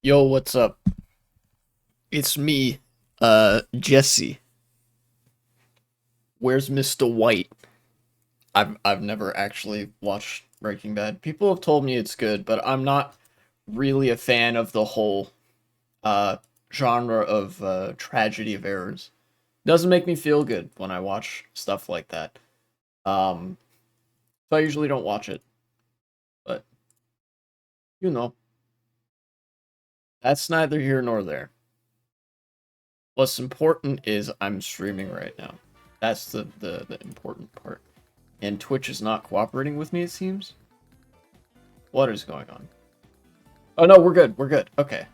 Yo, what's up? It's me, Jesse. Where's Mr. White? I've never actually watched Breaking Bad. People have told me it's good, but I'm not really a fan of the whole uh genre of tragedy of errors. Doesn't make me feel good when I watch stuff like that. Um, so I usually don't watch it, but you know, that's neither here nor there. What's important is I'm streaming right now. That's the important part. And Twitch is not cooperating with me, it seems. What is going on? Oh no, we're good. We're good. Okay.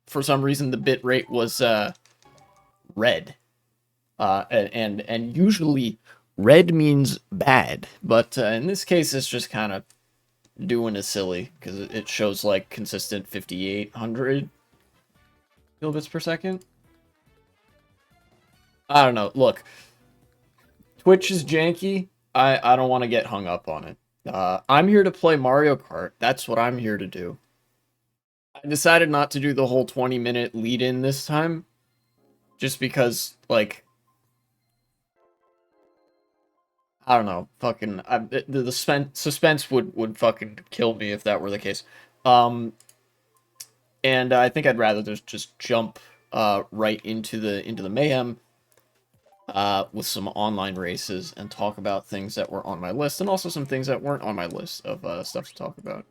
For some reason the bit rate was red. And usually red means bad, but in this case it's just kind of doing a silly because it shows like consistent 5800 kilobits per second. I don't know. Look, Twitch is janky. I don't want to get hung up on it. I'm here to play Mario Kart. That's what I'm here to do. I decided not to do the whole 20-minute lead in this time, just because, like, I don't know, fucking, the suspense would fucking kill me if that were the case. Um, and I think I'd rather just jump right into the mayhem with some online races and talk about things that were on my list and also some things that weren't on my list of stuff to talk about.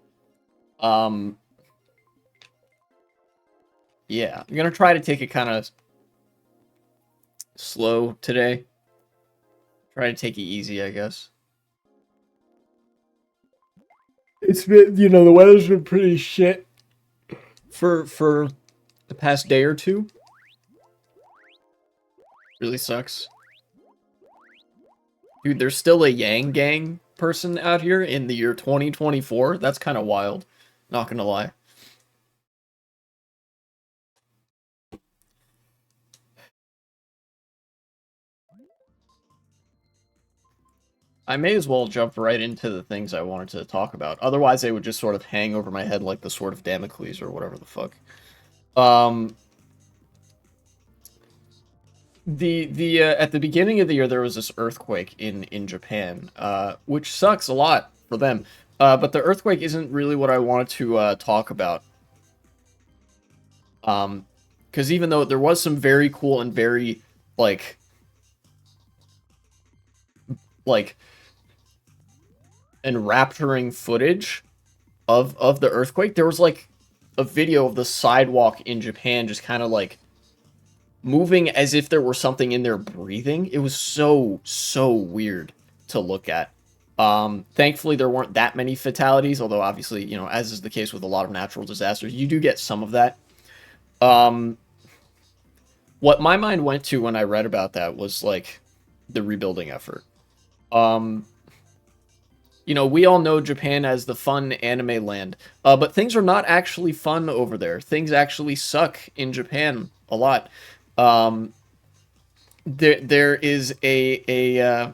Um, yeah, I'm gonna try to take it kind of slow today. Try to take it easy, I guess. It's been, the weather's been pretty shit for the past day or two. Really sucks. Dude, there's still a Yang Gang person out here in the year 2024. That's kind of wild. Not gonna lie. I may as well jump right into the things I wanted to talk about. Otherwise, they would just sort of hang over my head like the Sword of Damocles or whatever the fuck. Um, the At the beginning of the year there was this earthquake in Japan, which sucks a lot for them. But the earthquake isn't really what I wanted to talk about. Because even though there was some very cool and very like like enrapturing footage of the earthquake, there was like a video of the sidewalk in Japan just kind of like moving as if there were something in there breathing. It was so weird to look at. Thankfully, there weren't that many fatalities, although obviously, as is the case with a lot of natural disasters, you do get some of that. Um, what my mind went to when I read about that was like the rebuilding effort. Um, we all know Japan as the fun anime land, but things are not actually fun over there. Things actually suck in Japan a lot. Um, there is a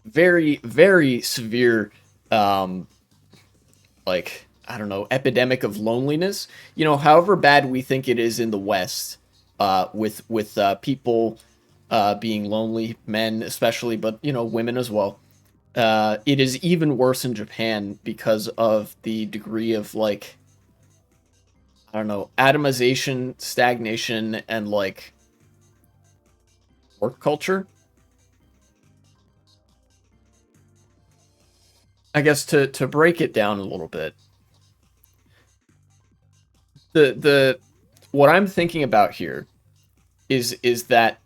very severe um like I don't know, epidemic of loneliness. However bad we think it is in the West, with people being lonely, men especially, but women as well. It is even worse in Japan because of the degree of like I don't know, atomization, stagnation, and like work culture. I guess to break it down a little bit, the what I'm thinking about here is that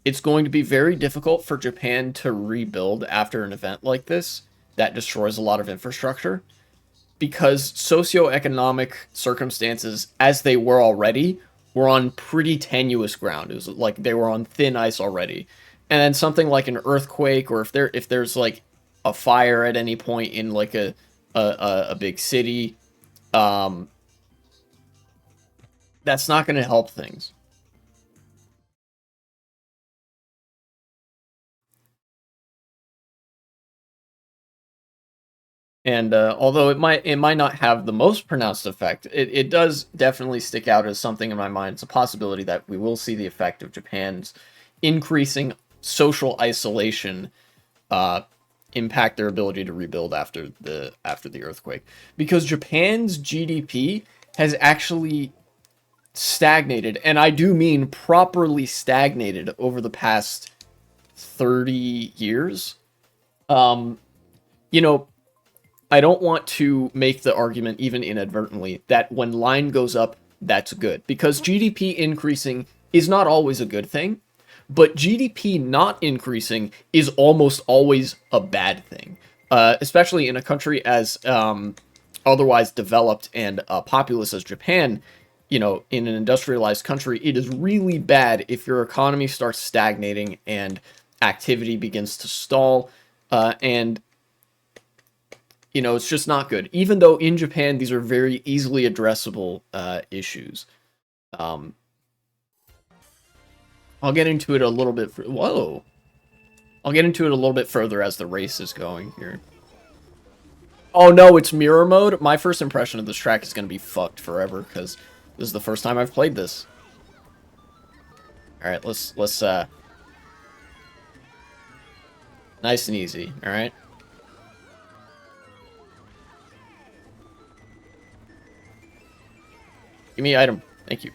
it's going to be very difficult for Japan to rebuild after an event like this that destroys a lot of infrastructure because socioeconomic circumstances as they were already were on pretty tenuous ground. It was like they were on thin ice already. And then something like an earthquake or if there's like a fire at any point in like a big city, um that's not going to help things. And although it might not have the most pronounced effect, it does definitely stick out as something in my mind. It's a possibility that we will see the effect of Japan's increasing social isolation impact their ability to rebuild after the earthquake, because Japan's GDP has actually stagnated, and I do mean properly stagnated, over the past 30 years. You know, I don't want to make the argument, even inadvertently, that when line goes up, that's good, because GDP increasing is not always a good thing, but GDP not increasing is almost always a bad thing, especially in a country as otherwise developed and populous as Japan. In an industrialized country, it is really bad if your economy starts stagnating and activity begins to stall, and it's just not good. Even though in Japan, these are very easily addressable issues. I'll get into it a little bit. Whoa. I'll get into it a little bit further as the race is going here. Oh no, it's mirror mode. My first impression of this track is going to be fucked forever, because this is the first time I've played this. All right, let's nice and easy. All right. Give me item. Thank you.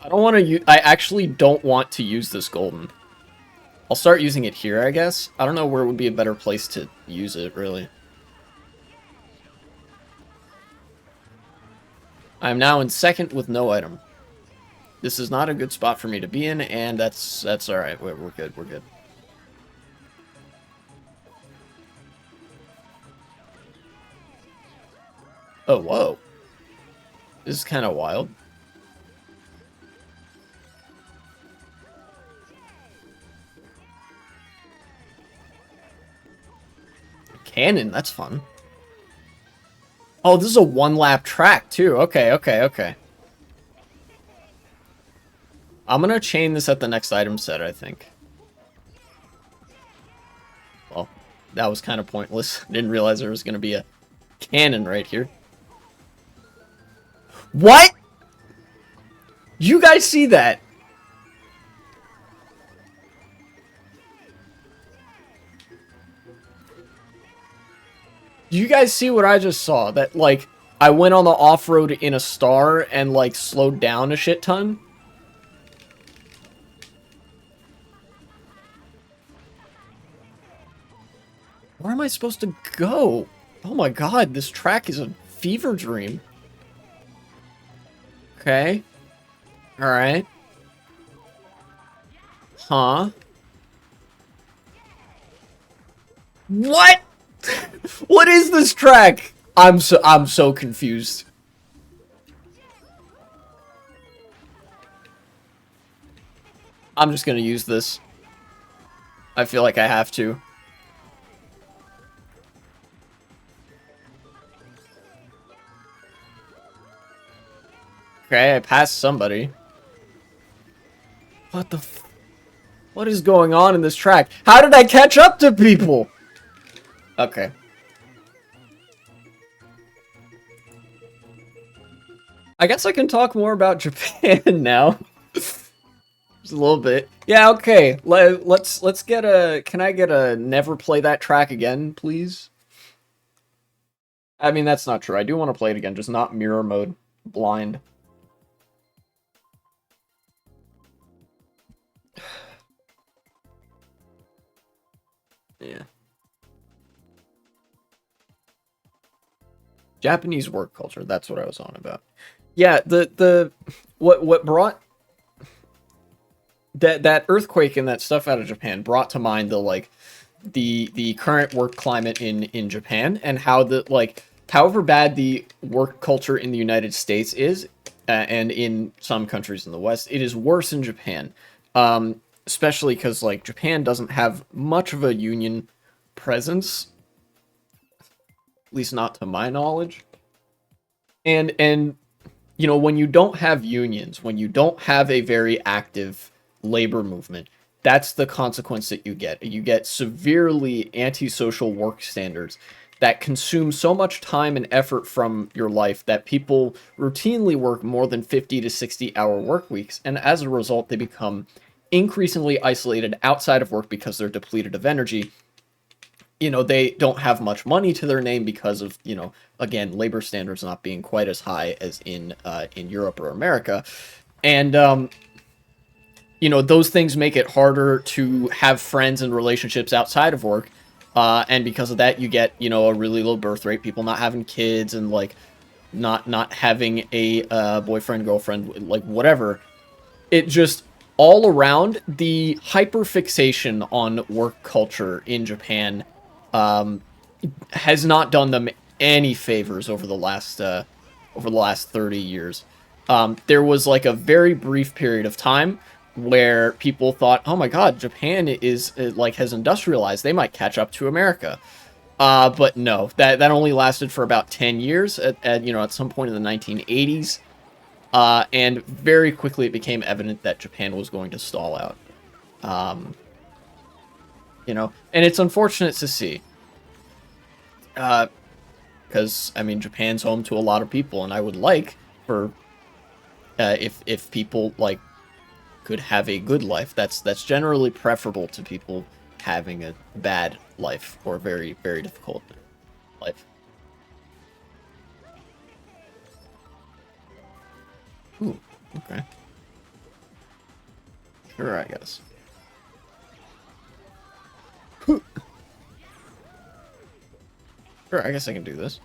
I don't want to use... I actually don't want to use this golden. I'll start using it here, I guess. I don't know where would be a better place to use it, really. I'm now in second with no item. This is not a good spot for me to be in, and that's alright. We're good, we're good. Oh, whoa. This is kind of wild. Cannon, that's fun. Oh, this is a one-lap track, too. Okay, okay, okay. I'm gonna chain this at the next item set, I think. Well, that was kind of pointless. Didn't realize there was gonna be a cannon right here. What? You guys see that? Do you guys see what I just saw? That, like, I went on the off-road in a star and, like, slowed down a shit ton? Where am I supposed to go? Oh my god, this track is a fever dream. Okay. Alright. Huh? What? What is this track? I'm so confused. I'm just gonna use this. I feel like I have to. Okay, I passed somebody. What the f... What is going on in this track? How did I catch up to people? Okay. I guess I can talk more about Japan now. Just a little bit. Yeah, okay. Let's get a... Can I get a never play that track again, please? I mean, that's not true. I do want to play it again, just not mirror mode. Blind. Yeah. Japanese work culture, that's what I was on about. Yeah, what brought that earthquake and that stuff out of Japan brought to mind the current work climate in Japan, and how however bad the work culture in the United States is, and in some countries in the West, it is worse in Japan. Especially because Japan doesn't have much of a union presence, at least not to my knowledge. And when you don't have unions, when you don't have a very active labor movement, that's the consequence that you get. You get severely antisocial work standards that consume so much time and effort from your life that people routinely work more than 50 to 60-hour work weeks. And as a result, they become increasingly isolated outside of work because they're depleted of energy. They don't have much money to their name because of, again, labor standards not being quite as high as in Europe or America. And, those things make it harder to have friends and relationships outside of work. And because of that, you get, a really low birth rate, people not having kids and like not having a boyfriend, girlfriend, like whatever. It just all around the hyperfixation on work culture in Japan has not done them any favors over the last 30 years. There was like a very brief period of time where people thought, "Oh my God, Japan is like has industrialized; they might catch up to America." But no, that only lasted for about 10 years. At some point in the 1980s, and very quickly it became evident that Japan was going to stall out. Um, and it's unfortunate to see. Because I mean, Japan's home to a lot of people, and I would like for if people like could have a good life. That's generally preferable to people having a bad life or a very, very difficult life. Ooh, okay. Sure, I guess. Sure, I guess I can do this.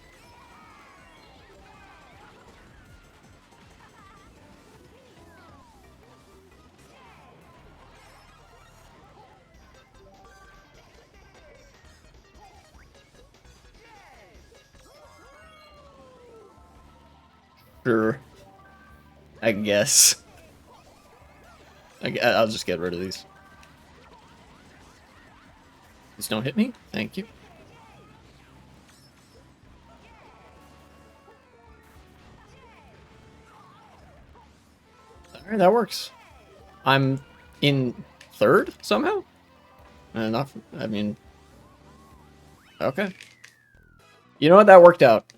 Sure, I guess. I'll just get rid of these. Please don't hit me. Thank you. Alright, that works. I'm in third somehow? Not, I mean... Okay. You know what? That worked out.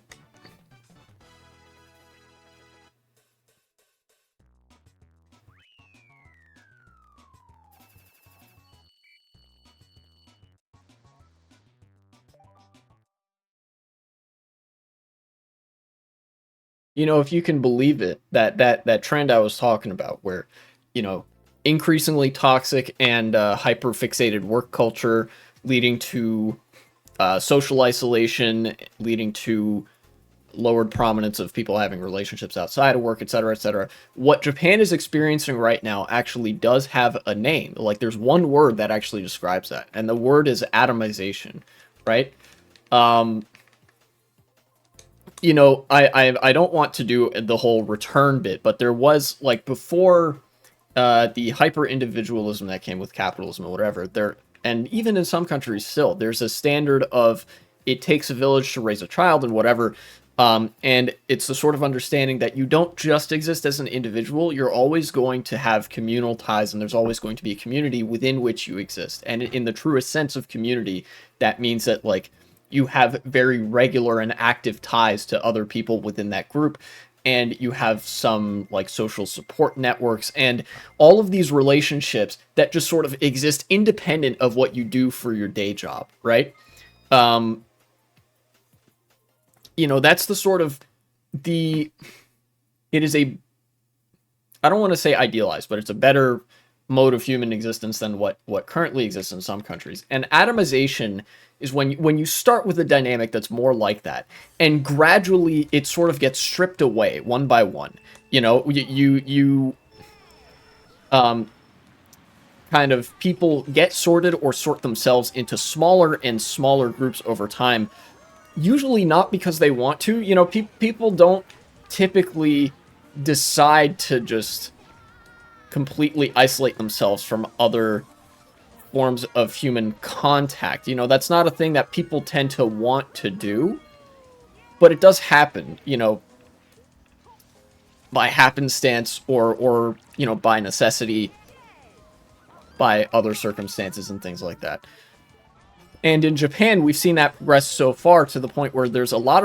If you can believe it, that trend I was talking about, where, you know, increasingly toxic and hyper fixated work culture, leading to social isolation, leading to lowered prominence of people having relationships outside of work, etc., etc. What Japan is experiencing right now actually does have a name. Like, there's one word that actually describes that, and the word is atomization, right? Um, I don't want to do the whole return bit, but there was, like, before the hyper individualism that came with capitalism or whatever, and even in some countries still, there's a standard of it takes a village to raise a child and whatever. And it's the sort of understanding that you don't just exist as an individual, you're always going to have communal ties, and there's always going to be a community within which you exist. And in the truest sense of community, that means that, like, you have very regular and active ties to other people within that group, and you have some like social support networks and all of these relationships that just sort of exist independent of what you do for your day job, right? um that's the sort of the it is a I don't want to say idealized, but it's a better mode of human existence than what currently exists in some countries. And atomization is when you start with a dynamic that's more like that, and gradually it sort of gets stripped away one by one. You um kind of people get sorted or sort themselves into smaller and smaller groups over time, usually not because they want to. People don't typically decide to just completely isolate themselves from other forms of human contact. That's not a thing that people tend to want to do, but it does happen, by happenstance or by necessity. by other circumstances and things like that. And in Japan, we've seen that progress so far to the point where there are a lot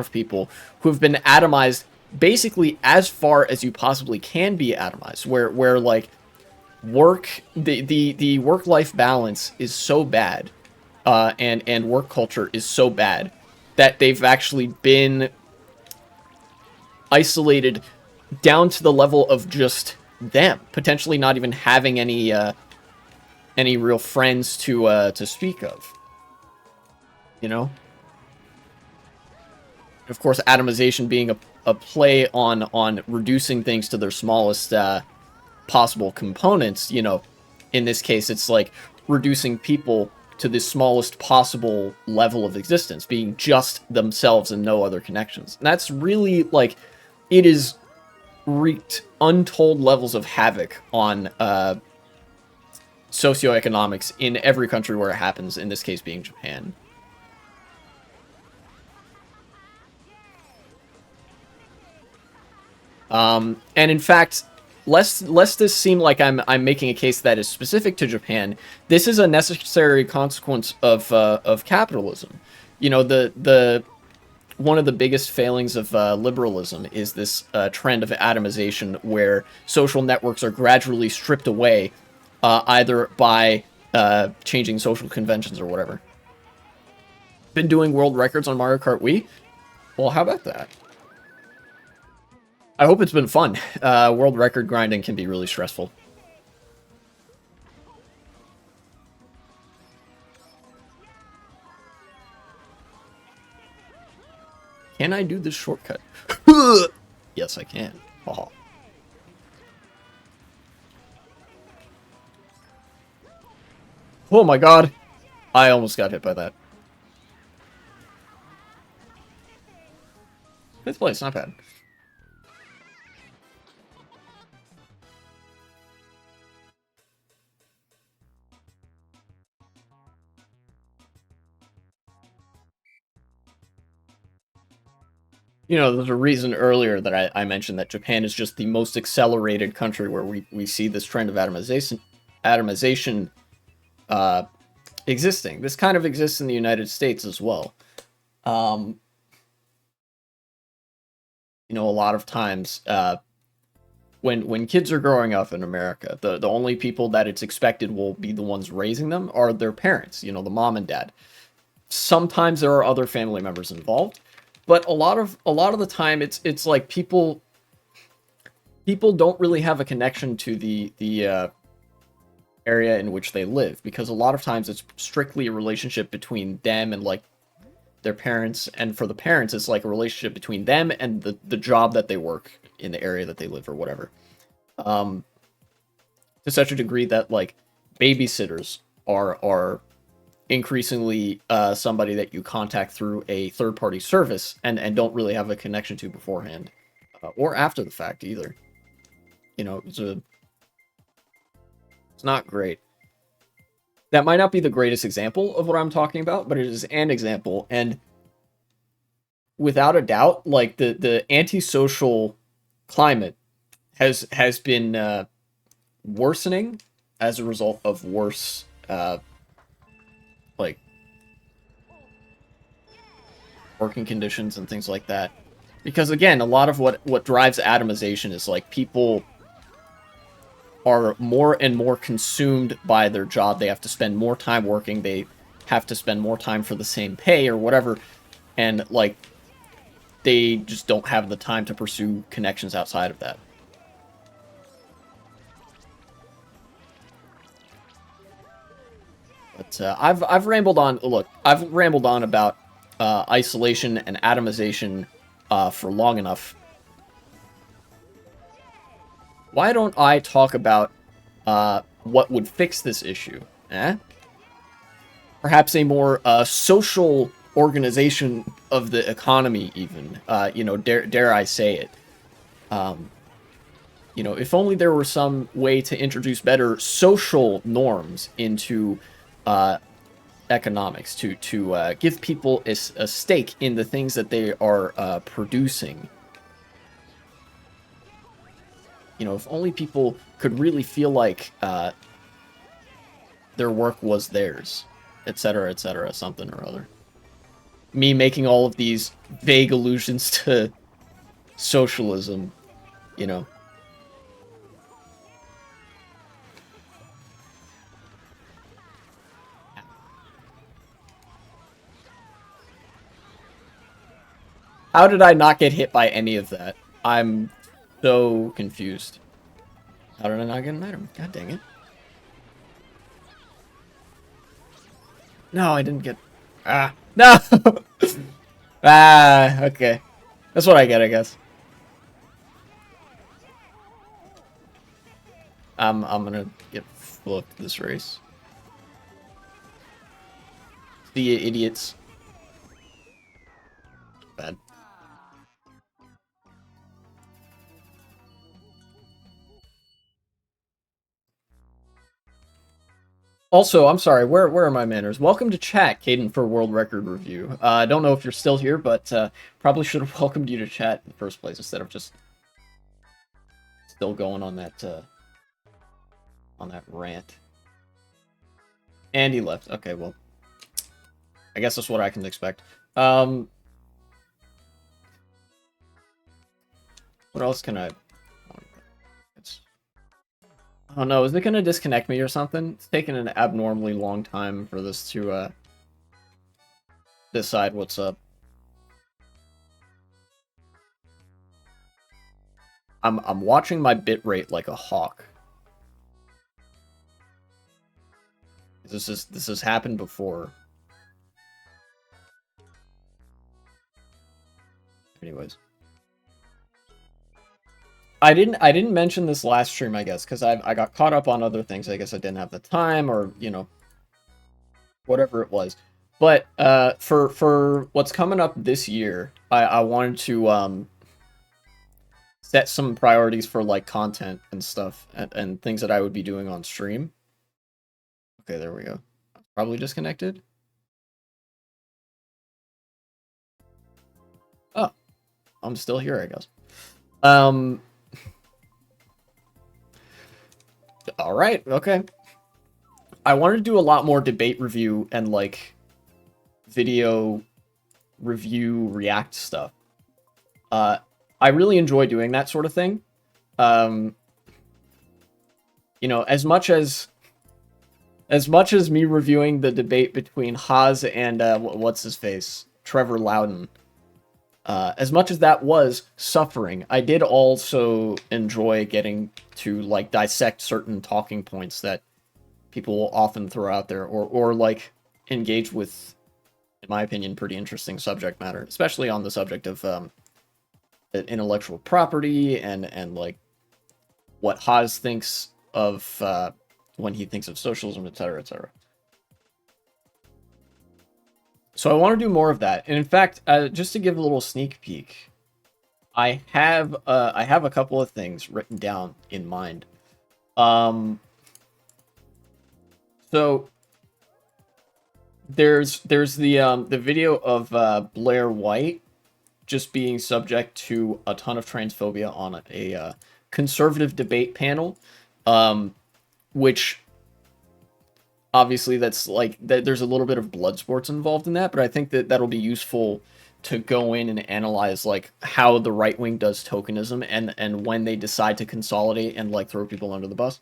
of people who have been atomized basically as far as you possibly can be atomized, where like the work-life balance is so bad, and work culture is so bad that they've actually been isolated down to the level of just them, potentially not even having any real friends to speak of. You know? Of course, atomization being a play on reducing things to their smallest possible components, you know, in this case, it's like reducing people to the smallest possible level of existence, being just themselves and no other connections. And that's really, like, it is wreaked untold levels of havoc on socioeconomics in every country where it happens, in this case being Japan. And in fact, lest this seem like I'm making a case that is specific to Japan, this is a necessary consequence of capitalism. You know, the one of the biggest failings of liberalism is this trend of atomization, where social networks are gradually stripped away, either by changing social conventions or whatever. Been doing world records on Mario Kart Wii? Well, how about that? I hope it's been fun. World record grinding can be really stressful. Can I do this shortcut? Yes, I can. Oh. Oh my god. I almost got hit by that. Fifth place, not bad. You know, there's a reason earlier that I mentioned that Japan is just the most accelerated country where we see this trend of atomization existing. This kind of exists in the United States as well. You know, a lot of times, when kids are growing up in America, the only people that it's expected will be the ones raising them are their parents, you know, the mom and dad. Sometimes there are other family members involved, but a lot of the time it's like people don't really have a connection to the area in which they live, because a lot of times it's strictly a relationship between them and like their parents, and for the parents it's like a relationship between them and the job that they work in the area that they live or whatever. To such a degree that like babysitters are increasingly somebody that you contact through a third-party service and don't really have a connection to beforehand, or after the fact either. You know, it's not great. That might not be the greatest example of what I'm talking about, but it is an example, and without a doubt, like the antisocial climate has been worsening as a result of worse like working conditions and things like that. Because again, a lot of what drives atomization is like people are more and more consumed by their job. They have to spend more time working. They have to spend more time for the same pay or whatever. And like they just don't have the time to pursue connections outside of that. But I've rambled on. Look, I've rambled on about isolation and atomization for long enough. Why don't I talk about what would fix this issue? Perhaps a more social organization of the economy, even. You know, dare I say it? You know, if only there were some way to introduce better social norms into economics, to give people a stake in the things that they are producing. You know, if only people could really feel like their work was theirs, etc., something or other. Me making all of these vague allusions to socialism, you know. How did I not get hit by any of that? I'm so confused. How did I not get an item? God dang it. No, I didn't get... Ah. No! Ah, okay. That's what I get, I guess. I'm gonna get flipped this race. See you, idiots. Bad. Also, I'm sorry, where are my manners? Welcome to chat, Caden, for World Record Review. I don't know if you're still here, but probably should have welcomed you to chat in the first place instead of just still going on that rant. And he left. Okay, well, I guess that's what I can expect. What else can I... Oh no, is it gonna disconnect me or something? It's taking an abnormally long time for this to decide what's up. I'm watching my bitrate like a hawk. This has happened before. Anyways. I didn't mention this last stream, I guess, because I got caught up on other things. I guess I didn't have the time, or you know, whatever it was. But for what's coming up this year, I wanted to set some priorities for like content and stuff and things that I would be doing on stream. Okay, there we go. Probably disconnected. Oh, I'm still here, I guess. All right, okay. I wanted to do a lot more debate review and like video review react stuff. I really enjoy doing that sort of thing. You know, as much as me reviewing the debate between Haas and what's his face, Trevor Loudon, as much as that was suffering, I did also enjoy getting to like dissect certain talking points that people will often throw out there, or like engage with, in my opinion, pretty interesting subject matter, especially on the subject of intellectual property and like what Haas thinks of when he thinks of socialism, etc., etc. So I want to do more of that. And in fact, just to give a little sneak peek, I have a couple of things written down in mind. So there's the video of Blair White just being subject to a ton of transphobia on a conservative debate panel, which obviously that's like that there's a little bit of blood sports involved in that, but I think that that'll be useful to go in and analyze like how the right wing does tokenism and when they decide to consolidate and like throw people under the bus.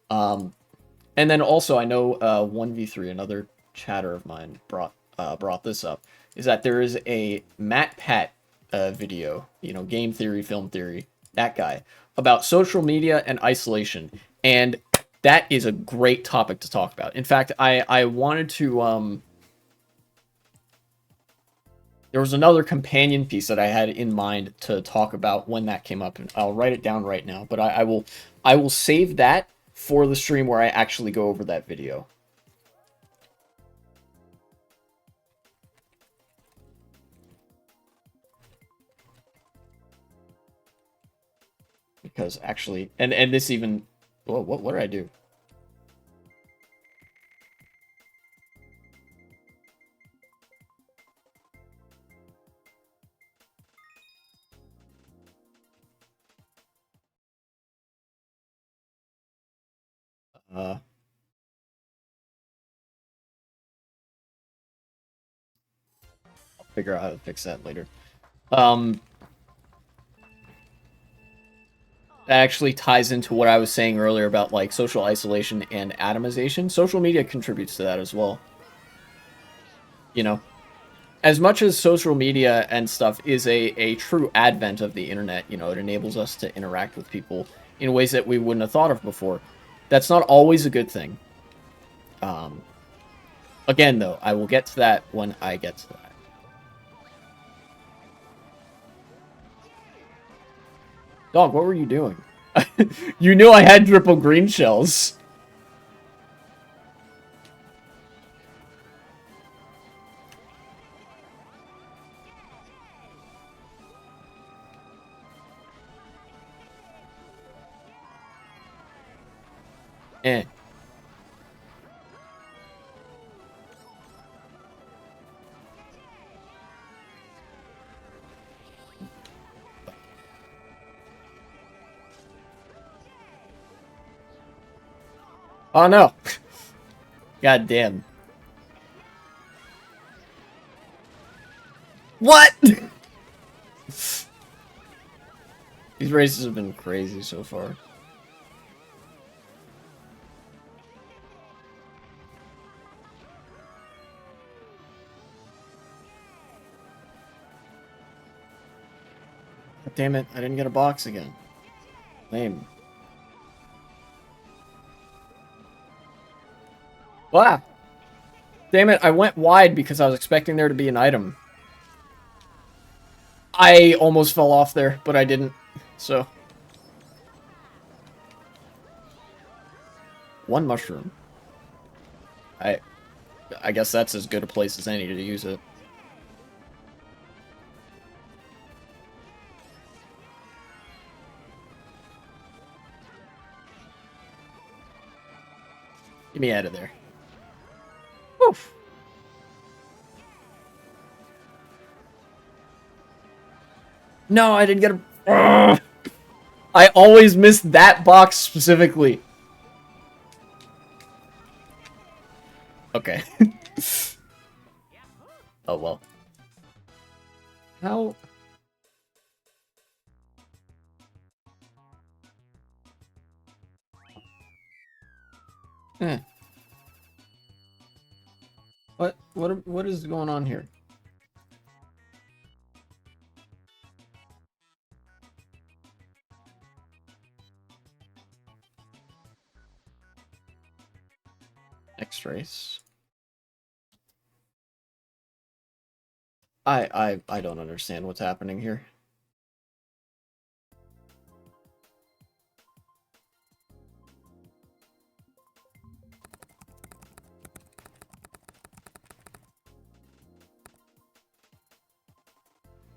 And then also I know 1v3, another chatter of mine brought this up, is that there is a Matt Pat video, you know, game theory, film theory, that guy, about social media and isolation. And that is a great topic to talk about. In fact, I wanted to there was another companion piece that I had in mind to talk about when that came up, and I'll write it down right now, but I will save that for the stream where I actually go over that video. Because actually, and this even, whoa, what did I do? figure out how to fix that later. That actually ties into what I was saying earlier about like social isolation and atomization. Social media contributes to that as well. You know, as much as social media and stuff is a true advent of the internet, you know, it enables us to interact with people in ways that we wouldn't have thought of before. That's not always a good thing. Again, though, I will get to that when I get to that. Dog, what were you doing? You knew I had triple green shells. Eh. Oh no. God damn. What? These races have been crazy so far. Damn it, I didn't get a box again. Lame. Wow. Damn it, I went wide because I was expecting there to be an item. I almost fell off there, but I didn't. So. One mushroom. I guess that's as good a place as any to use it. Get me out of there. Oof. No, I didn't get a... Ugh. I always miss that box specifically. Okay. Oh, well. How... Eh. What is going on here? X-rays. I don't understand what's happening here.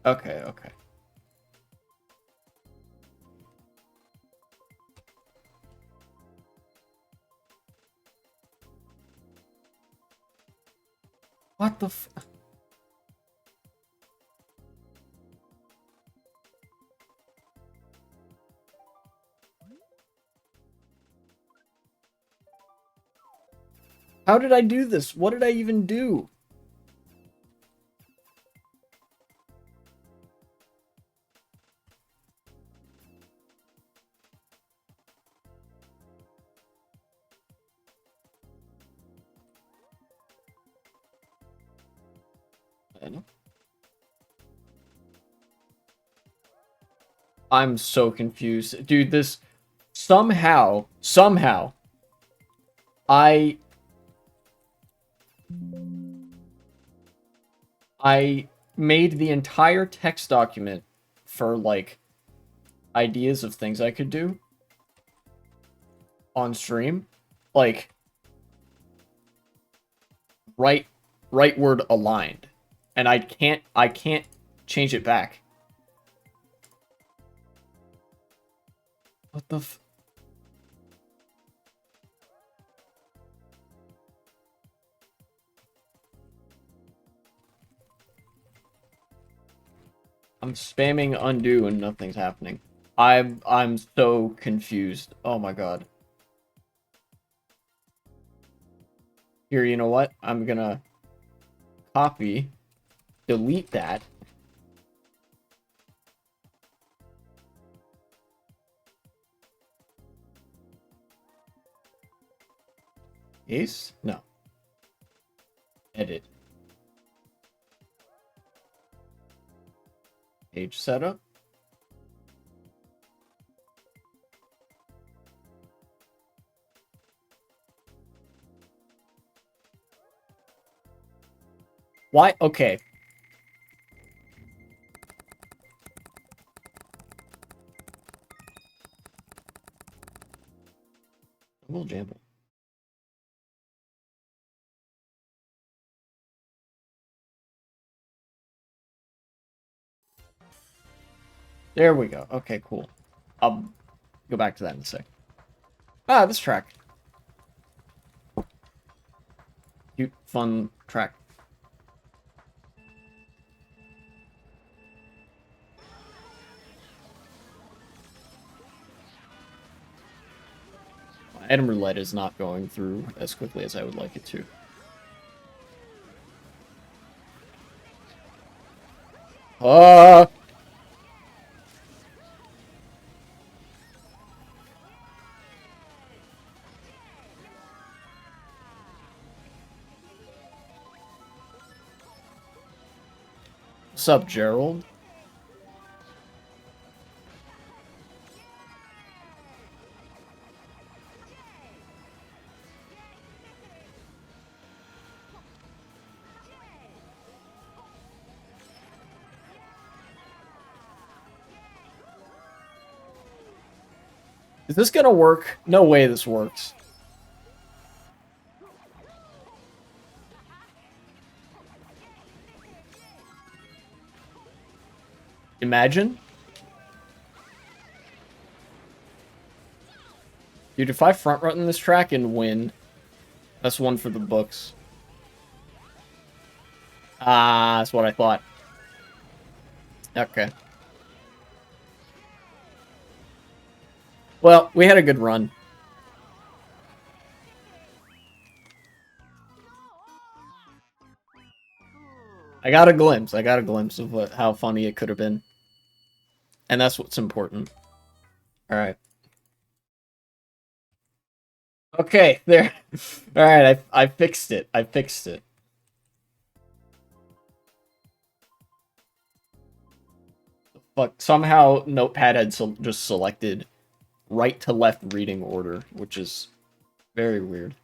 Okay, okay. What the f... How did I do this? What did I even do? I know. I'm so confused. Dude, this... Somehow, I made the entire text document for, like, ideas of things I could do on stream. Like, rightward aligned. And I can't change it back. What the f... I'm spamming undo and nothing's happening. I'm so confused. Oh my god. Here, you know what? I'm gonna copy delete that. Ace? No. Edit. Page setup. Why? Okay. Jumble jamble. There we go. Okay, cool. I'll go back to that in a sec. Ah, this track. Cute, fun track. Item roulette is not going through as quickly as I would like it to. What's up, Gerald? Is this gonna work? No way this works. Imagine. Dude, if I front run this track and win, that's one for the books. Ah, that's what I thought. Okay. Well, we had a good run. I got a glimpse. I got a glimpse of how funny it could have been. And that's what's important. Alright. Okay, there. Alright, I fixed it. I fixed it. But somehow Notepad had just selected right to left reading order, which is very weird.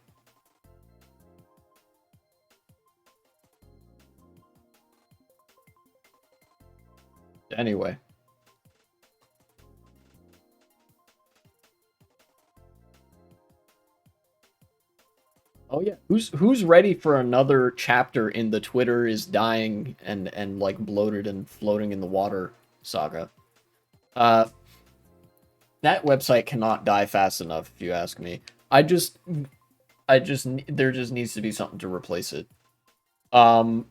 Anyway. Oh yeah, who's ready for another chapter in the Twitter is dying and like bloated and floating in the water saga? That website cannot die fast enough, if you ask me. There just needs to be something to replace it. I'm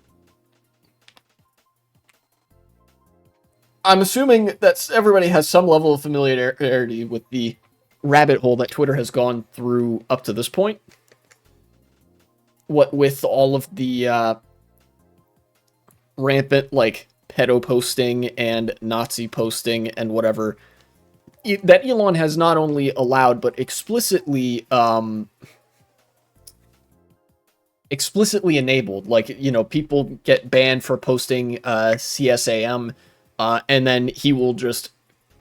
assuming that everybody has some level of familiarity with the rabbit hole that Twitter has gone through up to this point. What with all of the rampant like pedo posting and Nazi posting and whatever that Elon has not only allowed but explicitly enabled. Like, you know, people get banned for posting CSAM, and then he will just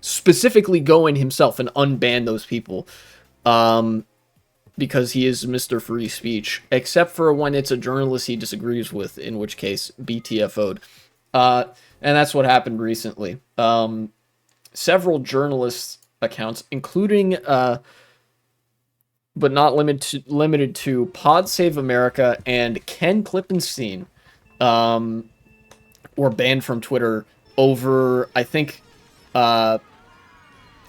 specifically go in himself and unban those people. Because he is Mr. Free Speech, except for when it's a journalist he disagrees with, in which case, BTFO'd. And that's what happened recently. Several journalist accounts, including, but not limited to Pod Save America and Ken Klippenstein, were banned from Twitter over, I think,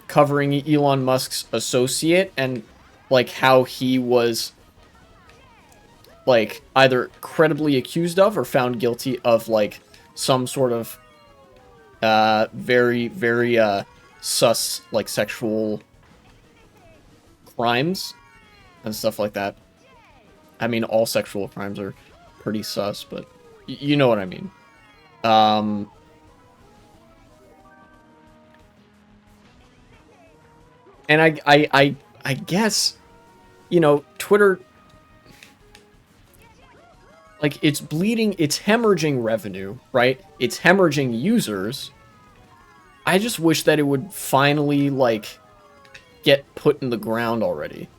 covering Elon Musk's associate and like how he was like either credibly accused of or found guilty of like some sort of very sus like sexual crimes and stuff like that. I mean, all sexual crimes are pretty sus, but you know what I mean. Um, and I guess, you know, Twitter, like, it's bleeding, it's hemorrhaging revenue, right? It's hemorrhaging users. I just wish that it would finally, like, get put in the ground already.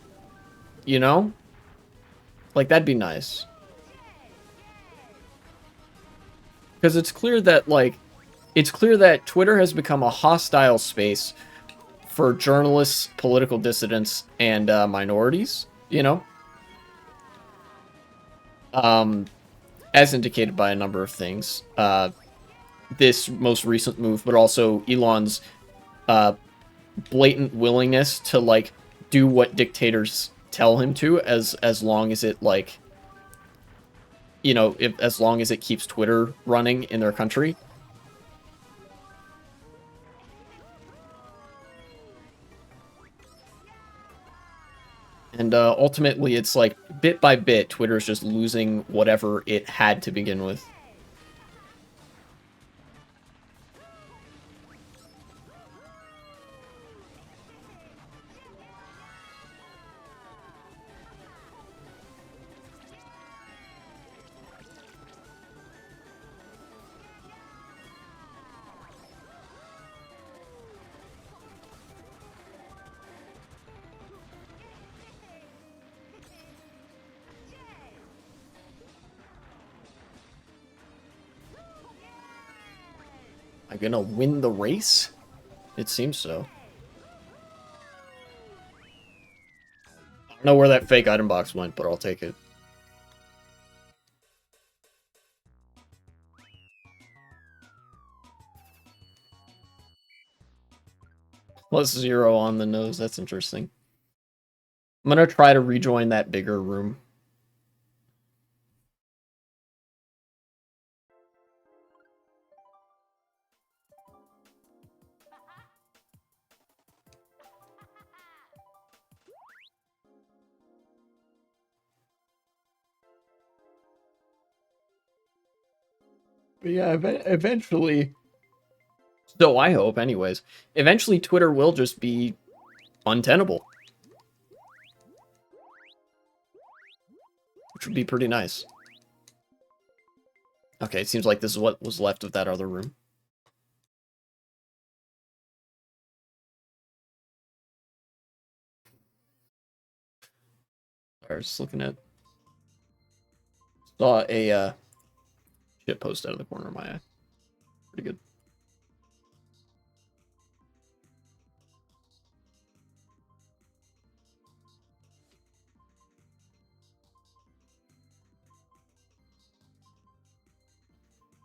You know? Like, that'd be nice. Because it's clear that, like, it's clear that Twitter has become a hostile space for journalists, political dissidents, and minorities, you know? Um, as indicated by a number of things. This most recent move, but also Elon's uh, blatant willingness to, like, do what dictators tell him to, as long as it, like, you know, as long as it keeps Twitter running in their country. And ultimately, it's like, bit by bit, Twitter's just losing whatever it had to begin with. Am I gonna win the race? It seems so. I don't know where that fake item box went, but I'll take it. +0 on the nose. That's interesting. I'm gonna try to rejoin that bigger room. But yeah, eventually. So I hope, anyways. Eventually, Twitter will just be untenable, which would be pretty nice. Okay, it seems like this is what was left of that other room. I was just looking at... Saw a shit post out of the corner of my eye. Pretty good.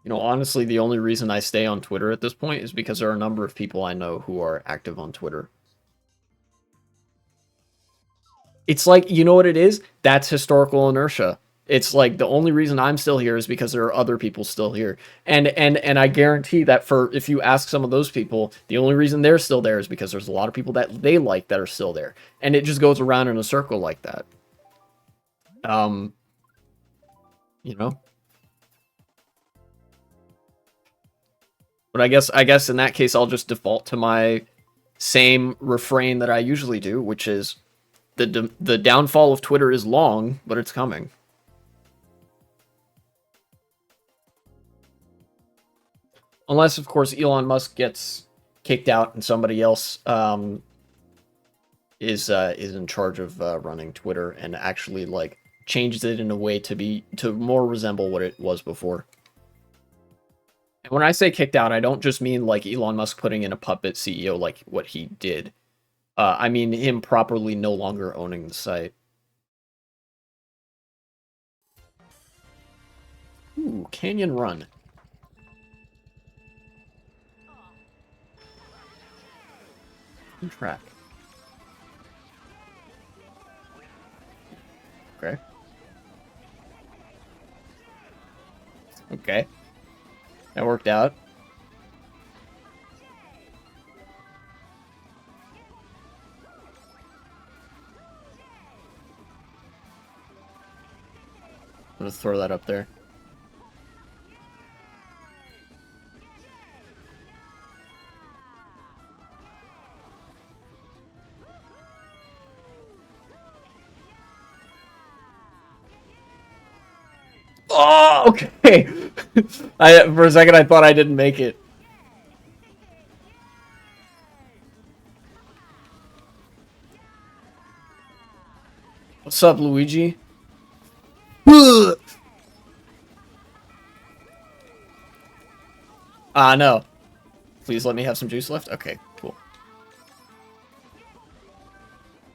You know, honestly, the only reason I stay on Twitter at this point is because there are a number of people I know who are active on Twitter. It's like, you know what it is? That's historical inertia. It's like the only reason I'm still here is because there are other people still here. And I guarantee that for if you ask some of those people, the only reason they're still there is because there's a lot of people that they like that are still there. And it just goes around in a circle like that. Um, you know? But I guess in that case I'll just default to my same refrain that I usually do, which is the downfall of Twitter is long, but it's coming. Unless, of course, Elon Musk gets kicked out and somebody else is in charge of running Twitter and actually, like, changes it in a way to more resemble what it was before. And when I say kicked out, I don't just mean like Elon Musk putting in a puppet CEO like what he did. I mean him properly no longer owning the site. Ooh, Canyon Run. Good track. Okay. Okay. That worked out. I'm gonna throw that up there. Oh, okay. For a second I thought I didn't make it. What's up, Luigi? No. Please let me have some juice left. Okay, cool.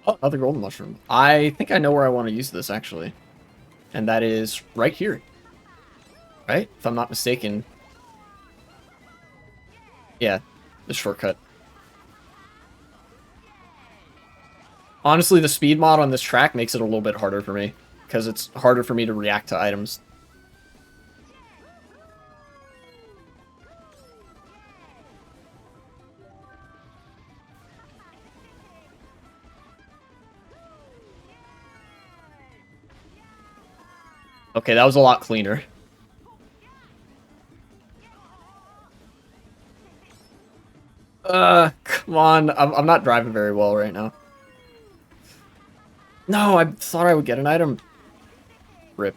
Oh, another golden mushroom. I think I know where I want to use this, actually. And that is right here. Right? If I'm not mistaken. Yeah, the shortcut. Honestly, the speed mod on this track makes it a little bit harder for me. Because it's harder for me to react to items. Okay, that was a lot cleaner. Come on. I'm not driving very well right now. No, I thought I would get an item. Rip.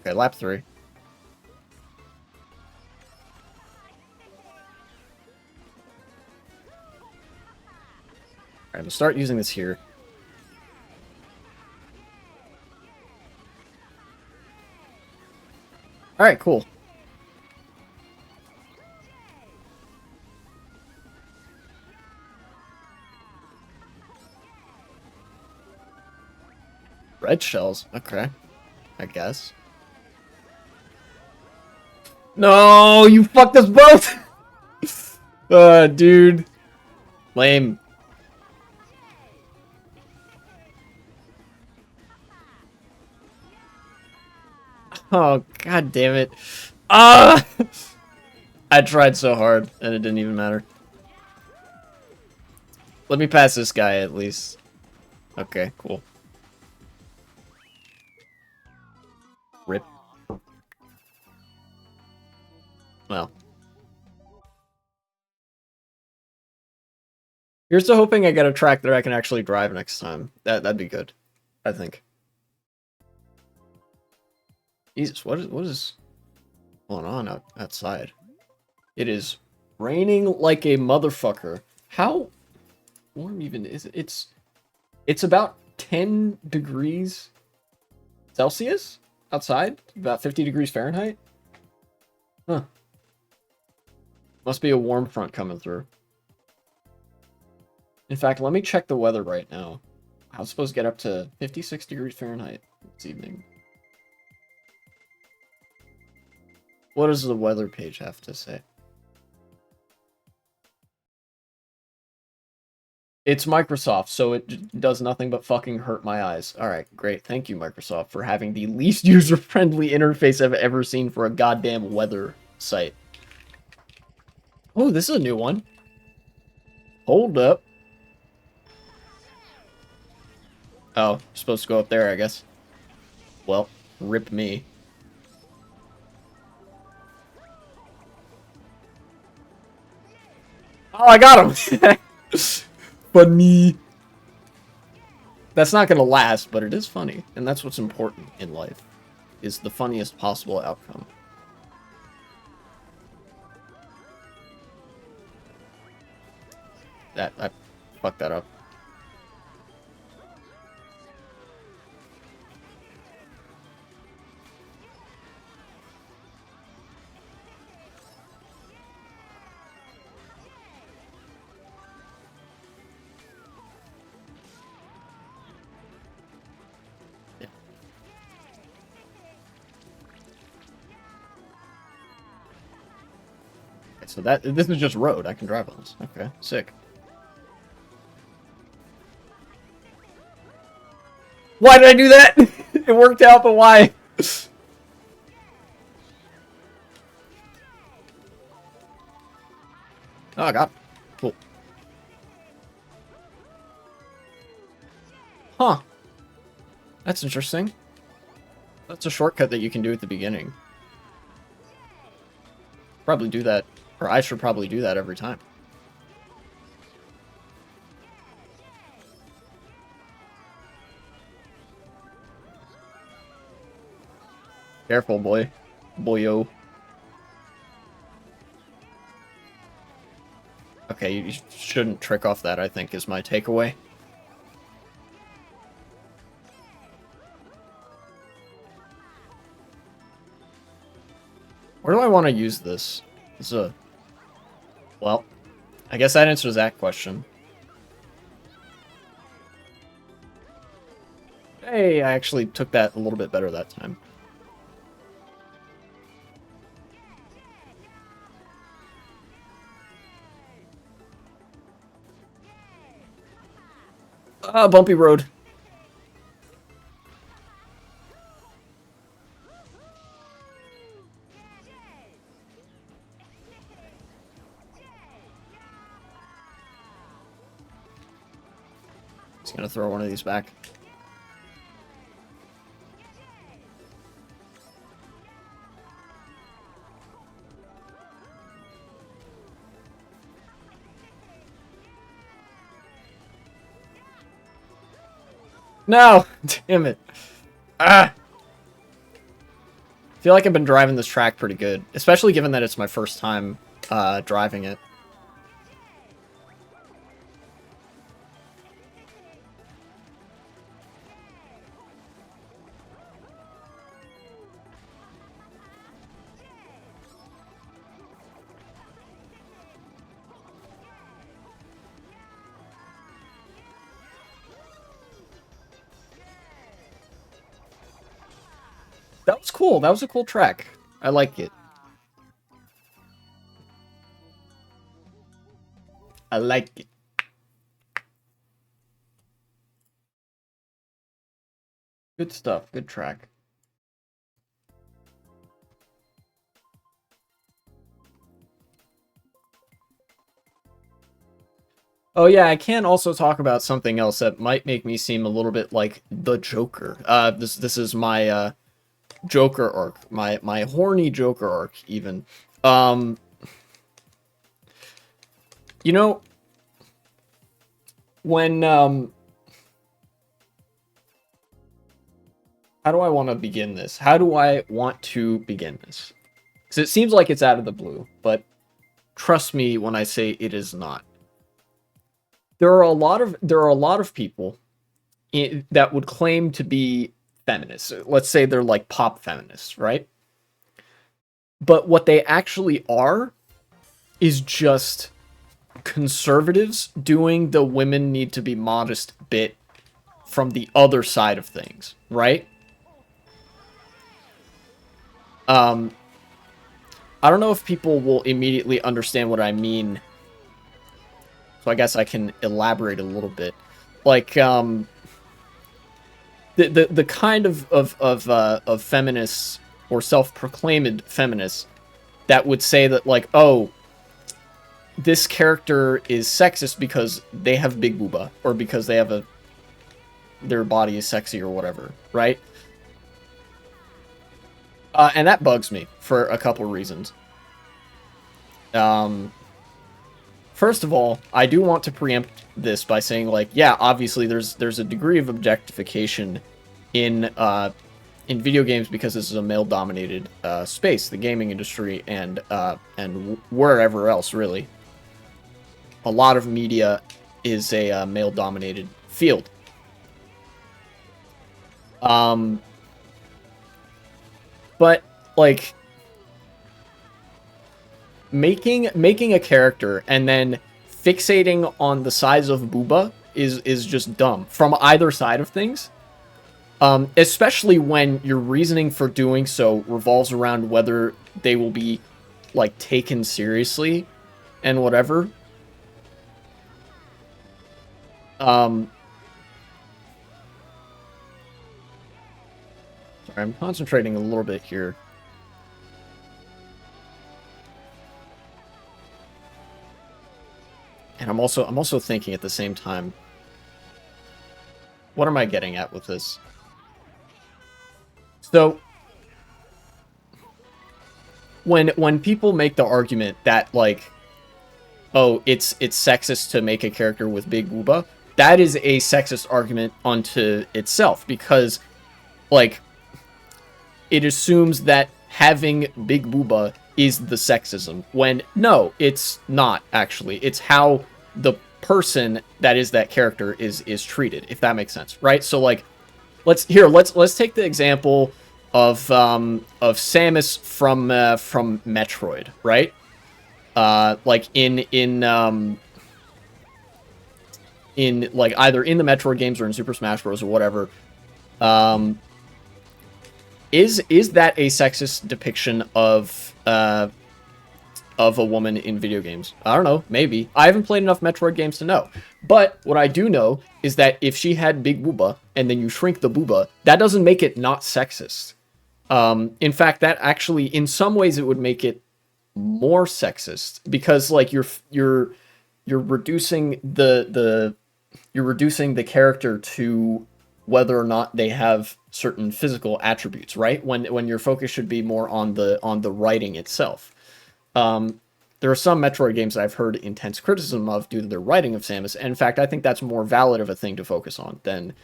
Okay, lap 3. Alright, we'll start using this here. Alright, cool. Red shells. Okay. I guess. No, you fucked us both! Dude. Lame. Oh, god damn it. Ah! I tried so hard, and it didn't even matter. Let me pass this guy, at least. Okay, cool. Rip. Well. Here's to hoping I get a track that I can actually drive next time. That'd be good, I think. Jesus, what is going on outside? It is raining like a motherfucker. How warm even is it? It's about 10 degrees Celsius outside, about 50 degrees Fahrenheit. Huh. Must be a warm front coming through. In fact, let me check the weather right now. I was supposed to get up to 56 degrees Fahrenheit this evening. What does the weather page have to say? It's Microsoft, so it does nothing but fucking hurt my eyes. Alright, great. Thank you, Microsoft, for having the least user-friendly interface I've ever seen for a goddamn weather site. Oh, this is a new one. Hold up. Oh, supposed to go up there, I guess. Well, rip me. Oh, I got him! Funny. That's not gonna last, but it is funny. And that's what's important in life. Is the funniest possible outcome. I fucked that up. So this is just road. I can drive on this. Okay, sick. Why did I do that? It worked out, but why? Oh, I got it. Cool. Huh. That's interesting. That's a shortcut that you can do at the beginning. Probably do that, or I should probably do that every time. Careful, boy. Boyo. Okay, you shouldn't trick off that, I think, is my takeaway. Where do I want to use this? It's a... Well, I guess that answers that question. Hey, I actually took that a little bit better that time. Bumpy road. Just gonna throw one of these back. No! Damn it. Ah! I feel like I've been driving this track pretty good, especially given that it's my first time driving it. That was cool. That was a cool track. I like it. I like it. Good stuff. Good track. Oh yeah, I can also talk about something else that might make me seem a little bit like the Joker. This is my Joker arc, my horny Joker arc, even. You know, when how do I want to begin this? How do I want to begin this? Because it seems like it's out of the blue, but trust me when I say it is not. There are a lot of people that would claim to be feminists. Let's say they're like pop feminists, right? But what they actually are is just conservatives doing the women need to be modest bit from the other side of things, right? I don't know if people will immediately understand what I mean, so I guess I can elaborate a little bit. Like, the kind of feminists or self-proclaimed feminists that would say that, like, oh, this character is sexist because they have big booba, or because they have their body is sexy or whatever, right? And that bugs me for a couple reasons. First of all, I do want to preempt this by saying, like, yeah, obviously there's a degree of objectification in video games because this is a male-dominated space, the gaming industry, and wherever else, really. A lot of media is a male-dominated field. But, like, making a character and then fixating on the size of booba is just dumb from either side of things. Especially when your reasoning for doing so revolves around whether they will be, like, taken seriously and whatever. Sorry, I'm concentrating a little bit here. And I'm also thinking at the same time, what am I getting at with this? So, when people make the argument that, like, oh, it's sexist to make a character with big booba, that is a sexist argument unto itself, because, like, it assumes that having big booba is the sexism, when no, it's not actually. It's how the person that is that character is treated, if that makes sense, right? So like, let's take the example of Samus from Metroid, right? Like in like either in the Metroid games or in Super Smash Bros. Or whatever. Um, is that a sexist depiction of a woman in video games? I don't know, maybe. I haven't played enough Metroid games to know. But what I do know is that if she had big booba and then you shrink the booba, that doesn't make it not sexist. In fact, that actually, in some ways, it would make it more sexist, because like you're reducing you're reducing the character to whether or not they have certain physical attributes, right? When your focus should be more on the writing itself. There are some Metroid games that I've heard intense criticism of due to their writing of Samus, and in fact, I think that's more valid of a thing to focus on than,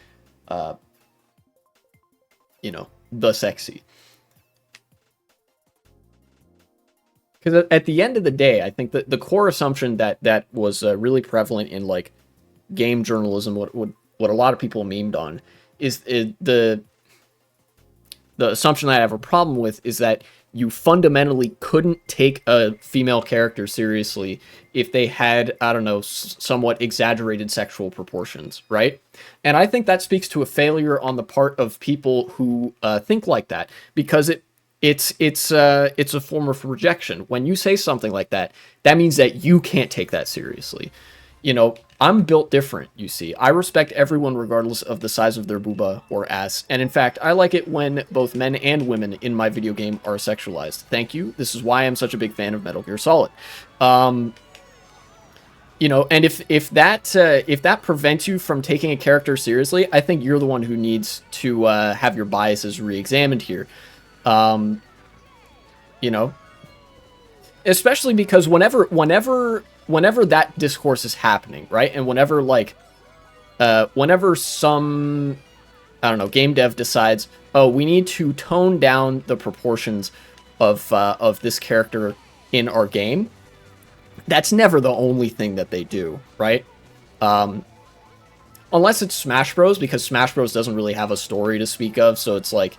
the sexy. Because at the end of the day, I think that the core assumption that was really prevalent in like game journalism, what a lot of people memed on, is the assumption that I have a problem with is that you fundamentally couldn't take a female character seriously if they had, I don't know, somewhat exaggerated sexual proportions, right? And I think that speaks to a failure on the part of people who think like that, because it's a form of rejection. When you say something like that, that means that you can't take that seriously. I'm built different, you see. I respect everyone regardless of the size of their booba or ass, and in fact, I like it when both men and women in my video game are sexualized. Thank you. This is why I'm such a big fan of Metal Gear Solid. And if that prevents you from taking a character seriously, I think you're the one who needs to have your biases re-examined here. Especially because whenever that discourse is happening, right? And whenever some, I don't know, game dev decides, oh, we need to tone down the proportions of this character in our game, that's never the only thing that they do, right? Unless it's Smash Bros, because Smash Bros doesn't really have a story to speak of, so it's like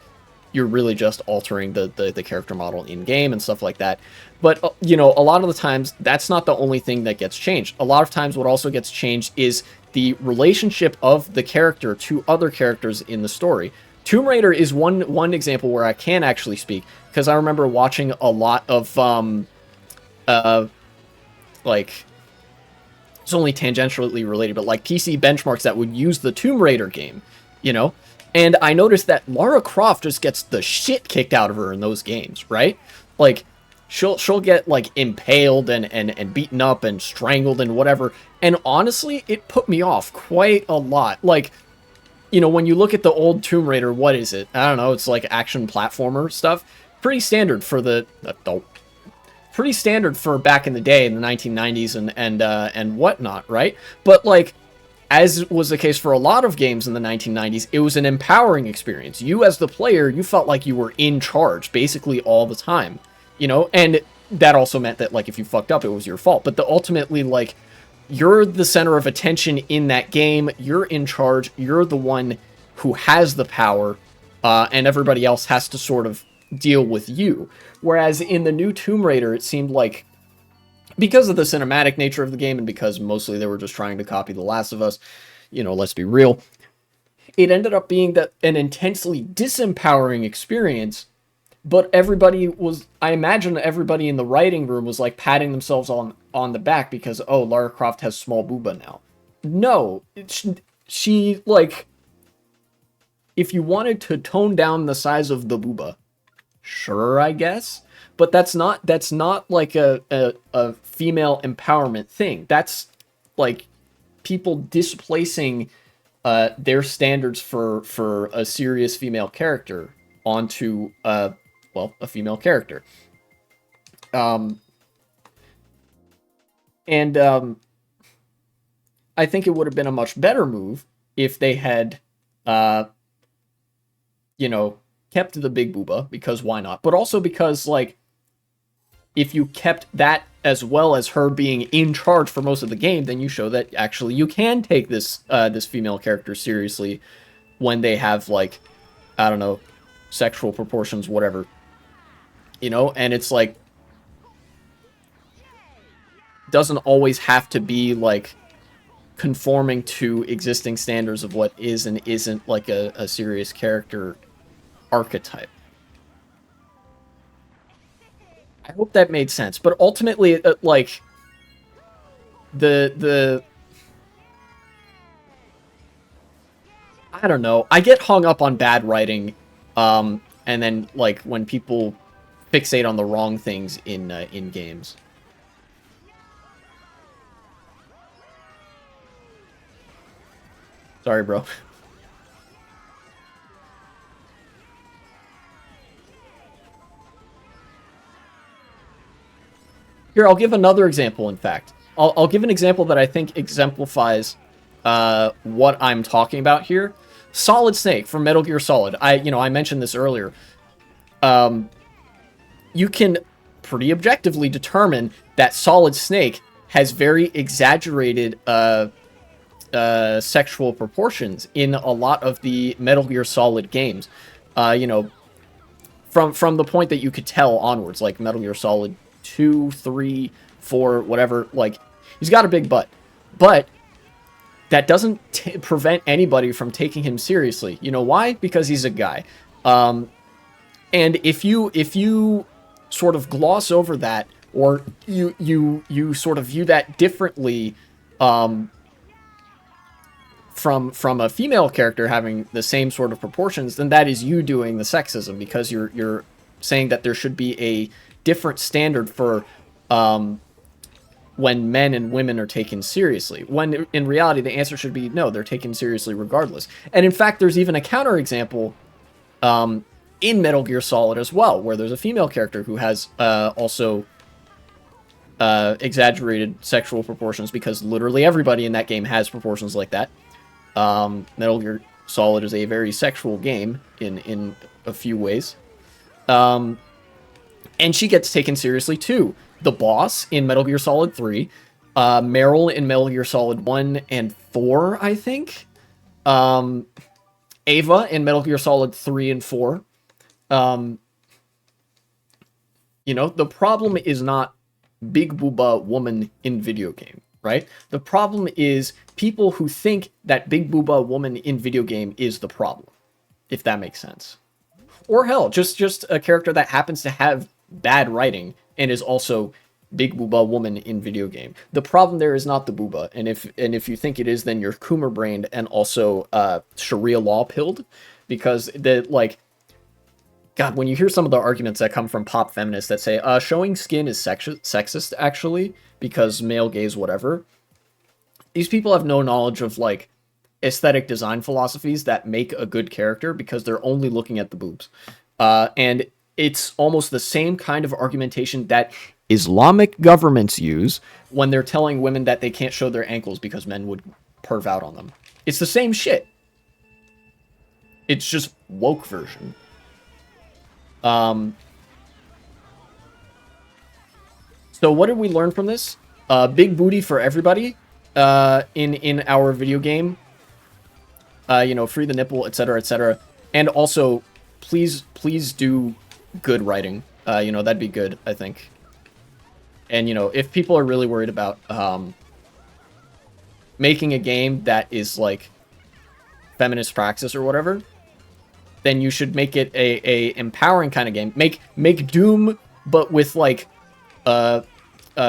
you're really just altering the character model in game and stuff like that. But a lot of the times that's not the only thing that gets changed. A lot of times what also gets changed is the relationship of the character to other characters in the story. Tomb Raider is one example where I can actually speak, because I remember watching a lot of it's only tangentially related, but like PC benchmarks that would use the Tomb Raider game, and I noticed that Lara Croft just gets the shit kicked out of her in those games, right? Like, she'll get like impaled and beaten up and strangled and whatever. And honestly, it put me off quite a lot. Like, when you look at the old Tomb Raider, what is it? I don't know. It's like action platformer stuff. Pretty standard for pretty standard for back in the day in the 1990s and whatnot, right? But like, as was the case for a lot of games in the 1990s, it was an empowering experience. You, as the player, you felt like you were in charge basically all the time, and that also meant that, like, if you fucked up, it was your fault. But ultimately, like, you're the center of attention in that game. You're in charge. You're the one who has the power, and everybody else has to sort of deal with you. Whereas in the new Tomb Raider, it seemed like, because of the cinematic nature of the game, and because mostly they were just trying to copy The Last of Us, let's be real, it ended up being an intensely disempowering experience, but I imagine everybody in the writing room was like patting themselves on the back because, oh, Lara Croft has small booba now. No, she like, if you wanted to tone down the size of the booba, sure, I guess. But that's not like a female empowerment thing. That's like people displacing their standards for a serious female character onto a female character. I think it would have been a much better move if they had kept the big booba, because why not? But also because, like, if you kept that as well as her being in charge for most of the game, then you show that actually you can take this female character seriously when they have, like, I don't know, sexual proportions, whatever. You know, and it's like, doesn't always have to be like conforming to existing standards of what is and isn't like a serious character archetype. I hope that made sense, but ultimately, like, the I don't know. I get hung up on bad writing, and then like when people fixate on the wrong things in games. Sorry, bro. Here, I'll give another example, in fact. I'll give an example that I think exemplifies what I'm talking about here. Solid Snake from Metal Gear Solid. I mentioned this earlier. You can pretty objectively determine that Solid Snake has very exaggerated sexual proportions in a lot of the Metal Gear Solid games. From the point that you could tell onwards, like Metal Gear Solid 2, 3, 4, whatever, like, he's got a big butt. But that doesn't prevent anybody from taking him seriously. You know why? Because he's a guy. And if you sort of gloss over that, or you sort of view that differently, from a female character having the same sort of proportions, then that is you doing the sexism, because you're saying that there should be a different standard for when men and women are taken seriously, when in reality the answer should be no, they're taken seriously regardless. And in fact, there's even a counterexample in Metal Gear Solid as well, where there's a female character who has also exaggerated sexual proportions, because literally everybody in that game has proportions like that. Metal Gear Solid is a very sexual game in a few ways. And she gets taken seriously too. The boss in Metal Gear Solid 3, Meryl in Metal Gear Solid 1 and 4, I think. Ava in Metal Gear Solid 3 and 4. The problem is not big booba woman in video game, right? The problem is people who think that big booba woman in video game is the problem, if that makes sense. Or hell, just a character that happens to have bad writing and is also big booba woman in video game. The problem there is not the booba, and if you think it is, then you're Coomer brained and also Sharia law pilled, because God, when you hear some of the arguments that come from pop feminists that say showing skin is sexist actually because male gaze whatever, these people have no knowledge of like aesthetic design philosophies that make a good character, because they're only looking at the boobs. And it's almost the same kind of argumentation that Islamic governments use when they're telling women that they can't show their ankles because men would perv out on them. It's the same shit. It's just woke version. So what did we learn from this? Big booty for everybody in our video game. Free the nipple, etc., etc. And also, please do good writing. That'd be good, I think. And, if people are really worried about making a game that is, like, feminist praxis or whatever, then you should make it a empowering kind of game. Make Doom, but with, like,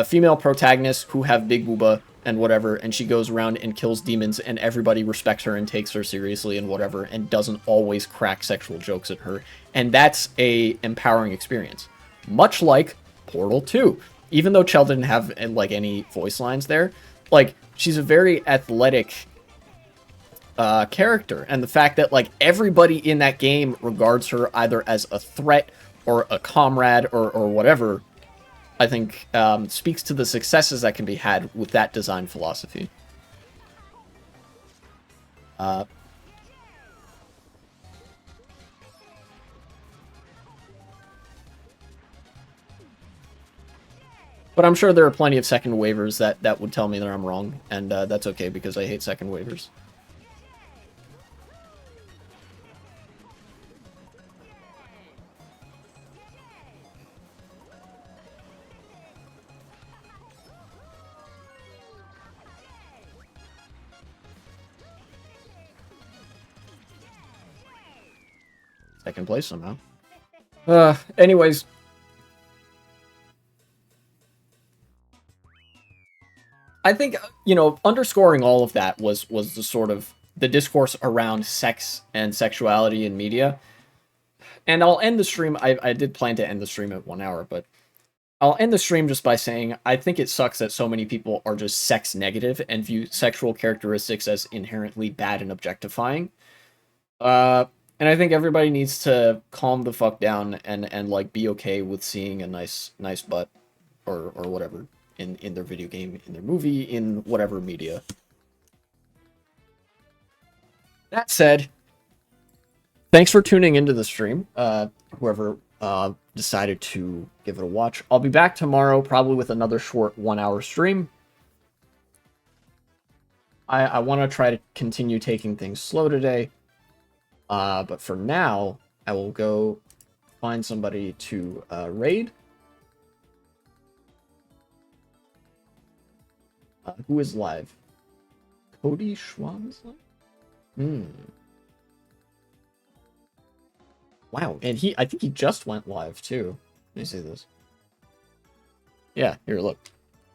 female protagonists who have big booba and whatever, and she goes around and kills demons, and everybody respects her and takes her seriously and whatever, and doesn't always crack sexual jokes at her. And that's a empowering experience. Much like Portal 2. Even though Chell didn't have, like, any voice lines there, like, she's a very athletic character. And the fact that, like, everybody in that game regards her either as a threat or a comrade or whatever, I think speaks to the successes that can be had with that design philosophy. But I'm sure there are plenty of second waivers that would tell me that I'm wrong, and that's okay because I hate second waivers. Second place somehow. Anyways. I think, you know, underscoring all of that was the sort of the discourse around sex and sexuality in media. And I'll end the stream. I did plan to end the stream at 1 hour, but I'll end the stream just by saying I think it sucks that so many people are just sex negative and view sexual characteristics as inherently bad and objectifying. And I think everybody needs to calm the fuck down and like be okay with seeing a nice butt or whatever in their video game, in their movie, in whatever media. That said, thanks for tuning into the stream. Whoever decided to give it a watch. I'll be back tomorrow, probably with another short 1 hour stream. I want to try to continue taking things slow today. But for now, I will go find somebody to raid. Who is live? Cody Schwab is live? Wow, and I think he just went live too. Let me see this. Yeah, here, look.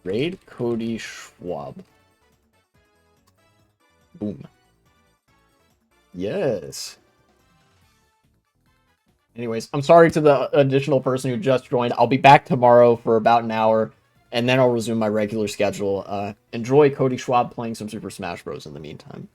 Raid Cody Schwab. Boom. Yes. Anyways, I'm sorry to the additional person who just joined. I'll be back tomorrow for about an hour, and then I'll resume my regular schedule. Enjoy Cody Schwab playing some Super Smash Bros. In the meantime.